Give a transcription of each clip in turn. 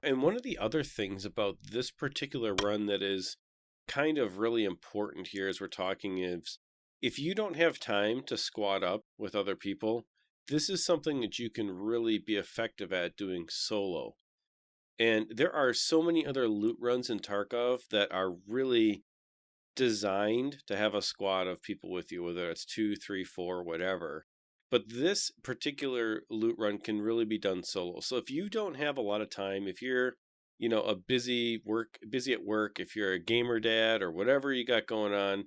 And one of the other things about this particular run that is kind of really important here as we're talking is if you don't have time to squad up with other people, this is something that you can really be effective at doing solo. And there are so many other loot runs in Tarkov that are really designed to have a squad of people with you, whether it's 2, 3, 4, whatever. But this particular loot run can really be done solo. So if you don't have a lot of time, if you're, a busy at work, if you're a gamer dad or whatever you got going on,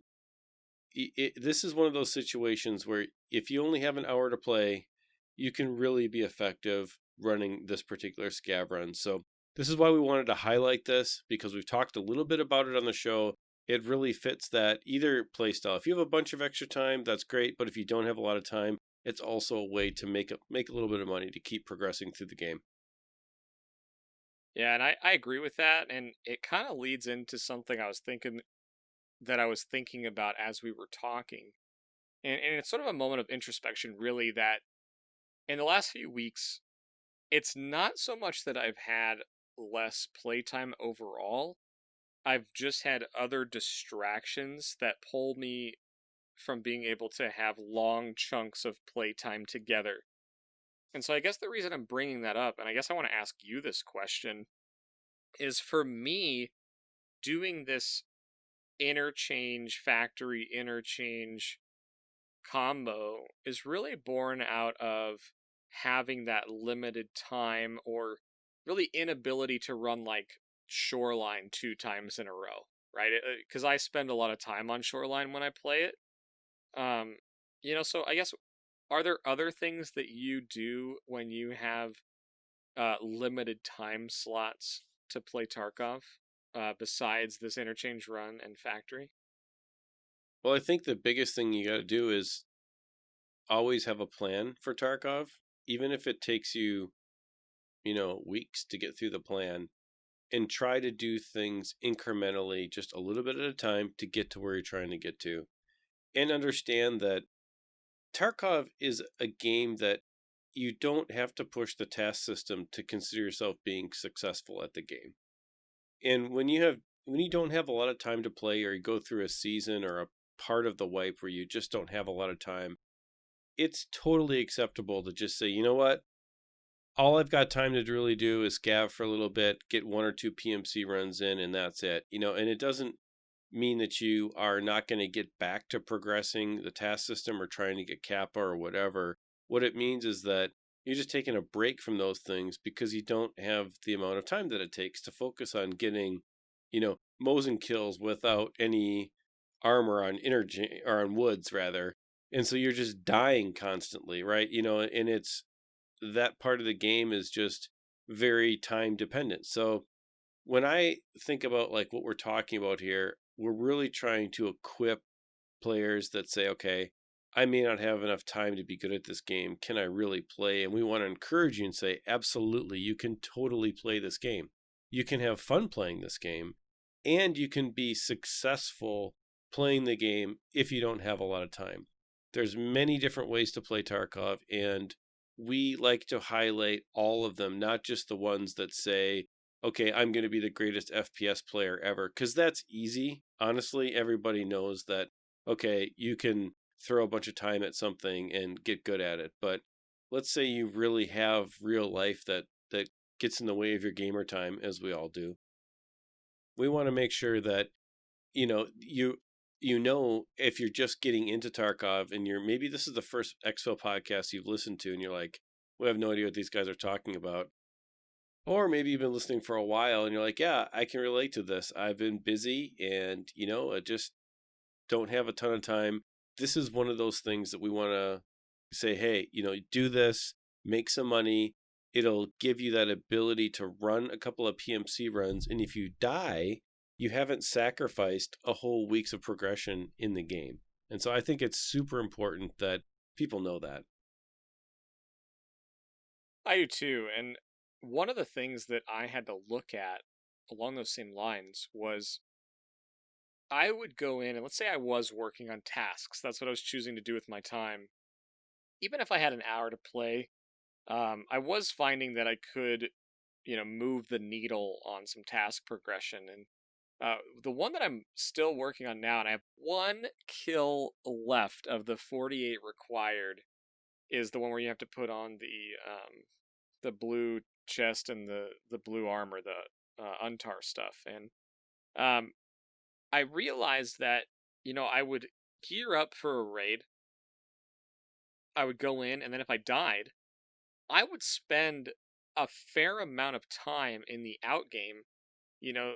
this is one of those situations where if you only have an hour to play, you can really be effective running this particular scav run. So this is why we wanted to highlight this, because we've talked a little bit about it on the show. It really fits that either playstyle. If you have a bunch of extra time, that's great. But if you don't have a lot of time, it's also a way to make a little bit of money to keep progressing through the game. Yeah, and I agree with that, and it kind of leads into something I was thinking about as we were talking. And it's sort of a moment of introspection, really, that in the last few weeks, it's not so much that I've had less playtime overall. I've just had other distractions that pull me from being able to have long chunks of playtime together. And so I guess the reason I'm bringing that up, and I guess I want to ask you this question, is for me, doing this factory interchange combo is really born out of having that limited time or really inability to run like Shoreline 2 times in a row, right? Because I spend a lot of time on Shoreline when I play it. Um, so I guess, are there other things that you do when you have limited time slots to play Tarkov besides this interchange run and factory? Well, I think the biggest thing you got to do is always have a plan for Tarkov, even if it takes you, weeks to get through the plan, and try to do things incrementally, just a little bit at a time to get to where you're trying to get to. And understand that Tarkov is a game that you don't have to push the task system to consider yourself being successful at the game. And when you don't have a lot of time to play, or you go through a season or a part of the wipe where you just don't have a lot of time, it's totally acceptable to just say, you know what? All I've got time to really do is scav for a little bit, get 1 or 2 PMC runs in, and that's it. And it doesn't mean that you are not going to get back to progressing the task system or trying to get Kappa or whatever. What it means is that you're just taking a break from those things because you don't have the amount of time that it takes to focus on getting, Mosin kills without any armor on energy, or on woods rather. And so you're just dying constantly, right? And it's that part of the game is just very time dependent. So when I think about like what we're talking about here, we're really trying to equip players that say, okay, I may not have enough time to be good at this game. Can I really play? And we want to encourage you and say, absolutely, you can totally play this game. You can have fun playing this game, and you can be successful playing the game if you don't have a lot of time. There's many different ways to play Tarkov, and we like to highlight all of them, not just the ones that say, okay, I'm going to be the greatest FPS player ever, because that's easy. Honestly, everybody knows that, okay, you can throw a bunch of time at something and get good at it. But let's say you really have real life that gets in the way of your gamer time, as we all do. We want to make sure that, if you're just getting into Tarkov and maybe this is the first EXFIL podcast you've listened to and you're like, we have no idea what these guys are talking about. Or maybe you've been listening for a while and you're like, yeah, I can relate to this. I've been busy and, I just don't have a ton of time. This is one of those things that we want to say, hey, do this, make some money. It'll give you that ability to run a couple of PMC runs. And if you die, you haven't sacrificed a whole week's of progression in the game. And so I think it's super important that people know that. I do too. And one of the things that I had to look at along those same lines was I would go in and let's say I was working on tasks. That's what I was choosing to do with my time. Even if I had an hour to play, I was finding that I could, move the needle on some task progression. And the one that I'm still working on now, and I have one kill left of the 48 required, is the one where you have to put on the blue chest and the blue armor, the Untar stuff. And um, I realized that, I would gear up for a raid. I would go in, and then if I died, I would spend a fair amount of time in the out game, you know,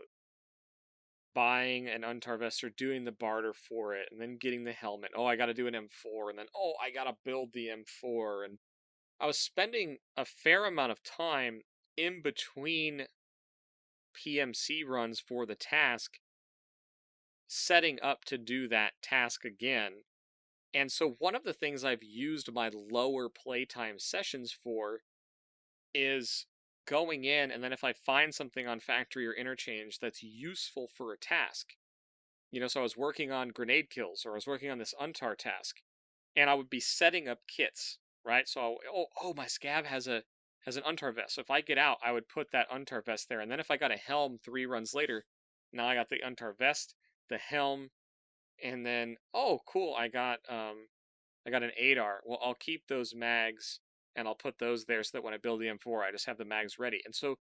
buying an Untar vest or doing the barter for it, and then getting the helmet. Oh, I got to do an M4, and then oh, I got to build the M4, and I was spending a fair amount of time in between PMC runs for the task, setting up to do that task again. And so one of the things I've used my lower playtime sessions for is going in, and then if I find something on factory or interchange that's useful for a task, so I was working on grenade kills, or I was working on this Untar task, and I would be setting up kits, right? So my scab has an Untar vest. So if I get out, I would put that Untar vest there, and then if I got a helm 3 runs later, now I got the Untar vest, the helm, and then oh cool, I got an 8R. Well, I'll keep those mags and I'll put those there so that when I build the M4, I just have the mags ready. And so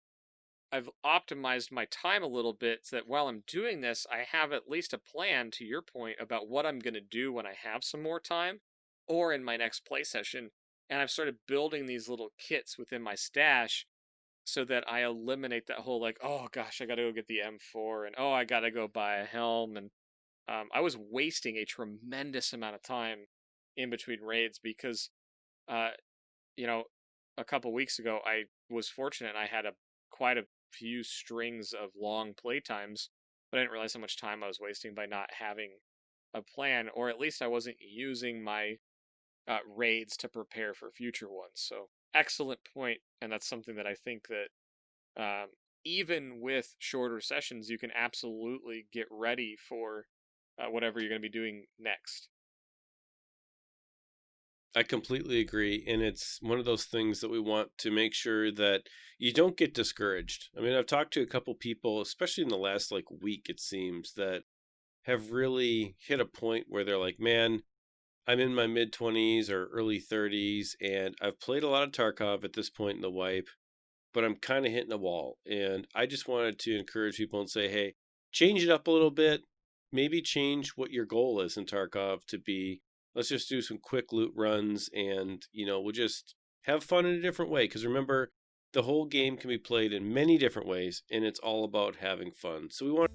I've optimized my time a little bit so that while I'm doing this, I have at least a plan, to your point, about what I'm going to do when I have some more time or in my next play session. And I've started building these little kits within my stash so that I eliminate that whole, like, oh gosh, I got to go get the M4, and oh, I got to go buy a helm. And I was wasting a tremendous amount of time in between raids because, uh, you know, a couple weeks ago, I was fortunate. I had quite a few strings of long playtimes, but I didn't realize how much time I was wasting by not having a plan, or at least I wasn't using my raids to prepare for future ones. So excellent point, and that's something that I think that even with shorter sessions, you can absolutely get ready for whatever you're going to be doing next. I completely agree. And it's one of those things that we want to make sure that you don't get discouraged. I mean, I've talked to a couple people, especially in the last like week, it seems, that have really hit a point where they're like, man, I'm in my mid 20s or early 30s, and I've played a lot of Tarkov at this point in the wipe, but I'm kind of hitting a wall. And I just wanted to encourage people and say, hey, change it up a little bit. Maybe change what your goal is in Tarkov to be. Let's just do some quick loot runs, and we'll just have fun in a different way. Because remember, the whole game can be played in many different ways, and it's all about having fun. So we want